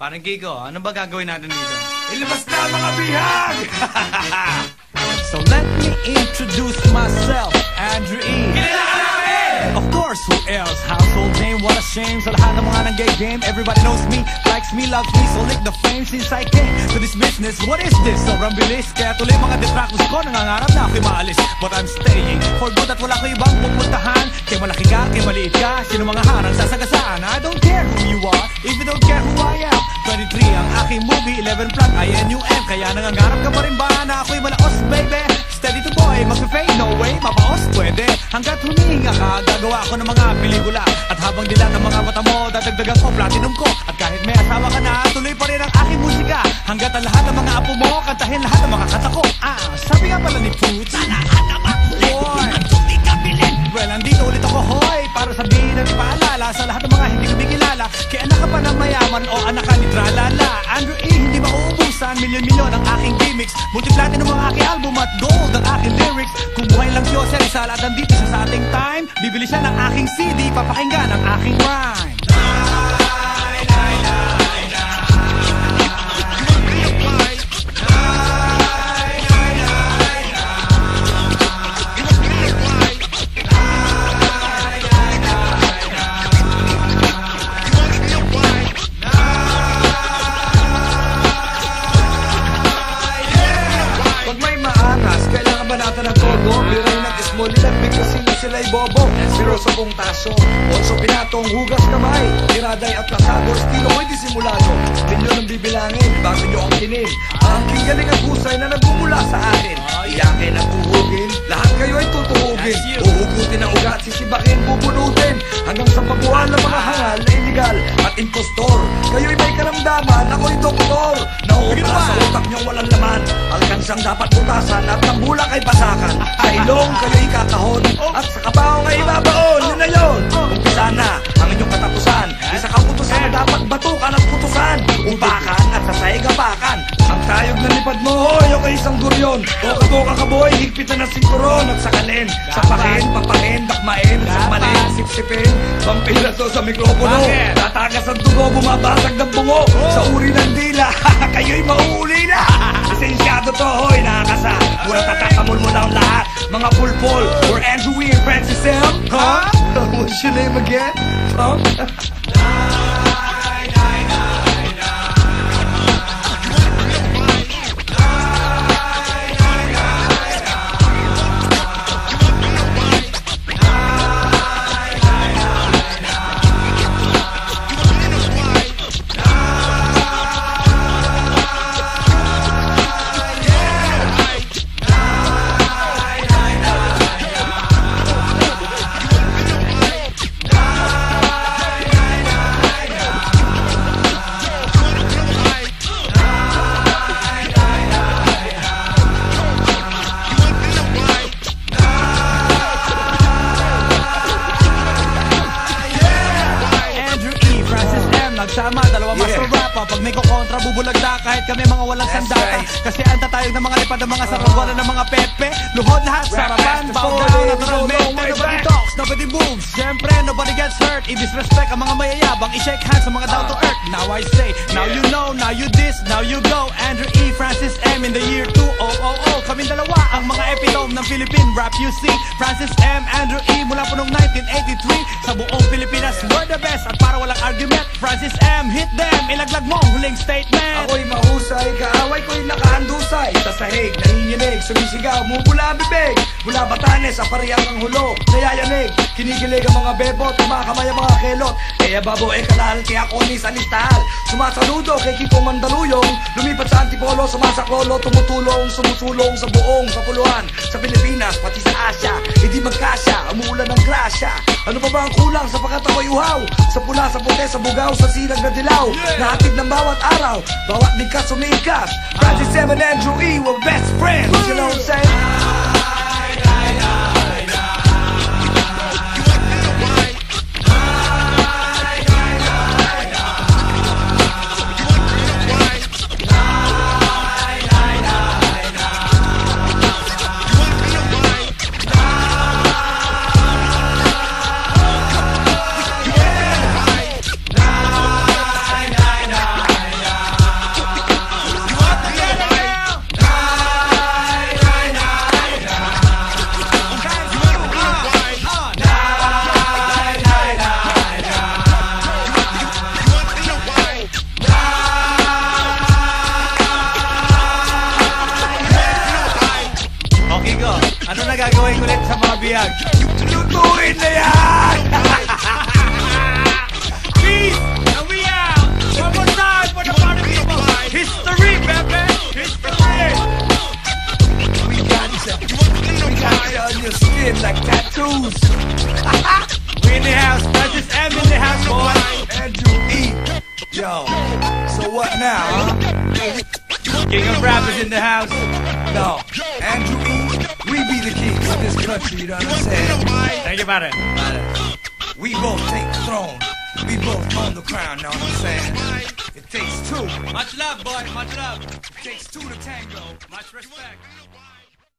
Parang Kiko, ano ba gagawin natin dito? Ilabas na mga bihag! So let me introduce myself, Andrew E. Kilala ka namin! Of course, who else? Household name, what a shame. Sa lahat ng mga nag-gay game, everybody knows me, likes me, loves me. So lick the fame since I came to this business. What is this? Sobrang bilis, kaya tuloy mga detractors ko nangangarap na ako'y maalis. But I'm staying for good at wala ko ibang pupuntahan. Kaya malaki ka, kaya maliit ka, sino mga harang sasagasaan? I don't care who you are, if you don't care who I am. 23 ang aking movie, 11 plug, INUM. Kaya nangangarap ka pa rin ba na ako'y malaos, baby? Steady to boy, mag-fade, no way, mapaos, pwede. Hanggat humihinga ka, gagawa ko ng mga pelikula. At habang dilat ng mga mata mo, dadagdagan ko, platinum ko. At kahit may asawa ka na, tuloy pa rin ang aking musika. Hanggat ang lahat ng mga apo mo, kantahin lahat ng mga kanta ko. Sabi nga pala ni Poots, sa lahat ng mga kulay, hindi ka bilin. Well, andito ulit ako, hoy, para sabihin at ipaalala sa lahat ng mga hindi ko kilala. Kaya anak ka pa ng mayaman o anak ka ni Tralala. Andrew E, hindi mauubusan, milyon-milyon ang aking gimmicks. Multi-platinum ang aking album at gold ang aking lyrics. Kung buhay lang si Jose Rizal at andito siya sa ating time, bibili siya ng aking CD, papakinggan ang aking rhyme. Sila'y bobo, pero sa buong taso also pinatong hugas kamay, tiraday at pasado, estilo ko'y disimulado. Milyon ang bibilangin, bago nyo ang kinin. Ang galing at husay na nagmumula sa akin. Iyakin at uhugin, lahat kayo ay tutuhugin. Uhugutin ang ugat, sisibakin, bubunutin, hanggang sa pagbuhan ng mga hangal na illegal at impostor. Kayo'y may karamdaman, ako'y doktor. Nauuta sa utak nyo walang laman, alkansang dapat butasan at ng bulak ay basakan. Sa ilong kayo'y kakahon, at sa kabaong ay ibabaon. Yun na yun, umpisa na ang inyong katapusan. Isa kang utusan na dapat batukan at putusan, upakan at sasaigapakan. Ang tayog na lipad mo, hoy, o kay isang duryon. Toka-toka ka boy, higpitan ng sinturon at sakalin. Sapakin, papakin, dakmain, sakmalin, sipsipin, pampiraso sa mikropono. Tatagas ang dugo, bumabasag ng bungo sa uri ng dila. Kayo'y mauuli na. Lisensyado to, hoy, nakakasa. Murang tatakamol mo na ang lahat. Mga pulpol, we're Andrew E. and Francis M. Huh? What's your name again? Huh? Nagsama, dalawa master rapa. Pag may kukontra, bubulagda kahit kami mga walang sandata. Kasi anta tayong ng mga lipad ng mga saranggola ng mga pepe. Luhod lahat, sarapan, bow down, naturalmente. Nobody talks, nobody moves. Siyempre, nobody gets hurt. I-disrespect ang mga mayayabang, i-shake hands sa mga down to earth. Now I say, now you know, now you this, now you go. Andrew E, Francis M in the year 2000. Kaming dalawa ang mga epitome ng Philippine rap, you see. Francis M, Andrew E, mula po noong 1983. Sa buong Pilipinas, we're the best. At para walang argument, Francis M, hit them, ilaglag mo huling statement. Ako'y mahusay, kaaway ko'y nakahandusay. Sa sahig, nanginginig, sumisigaw, mumula bibig. Mula Batanes, sa pariyang ang hulo, nayayanig. Kinikilig ang mga bebo, tumakamay ang mga kelot. Kaya babo kalahal, kaya koni sa listal. Sumasaludo kay Kiko Mandaluyong. Lumipat sa Antipolo, sumasaklolo, tumutulong, sumusulong sa buong kapuluhan. Sa Pilipinas, pati sa Asya, hindi magkasya, umuulan ng grasya. Ano pa ba ang kulang sa pagkatakoy uhaw? Sa pula, sa puti, sa bugaw, sa silag na dilaw. Nahatid ng bawat araw, bawat bigkas sumikas. Francis M and Andrew E were best friends. You know what I'm saying? yan. Lutuin na yan! Peace! And we out! One more time for the party people! History, baby! History! We got you on your skin like tattoos. We in the house, Precious M in the house, boy! Andrew E. Yo, so what now, huh? King of rappers in the house. No, Andrew E. We be the kings of this country, you know what I'm saying? Thank you, brother. We both take the throne. We both own the crown, know what I'm saying? It takes two. Much love, boy, much love. It takes two to tango. Much respect.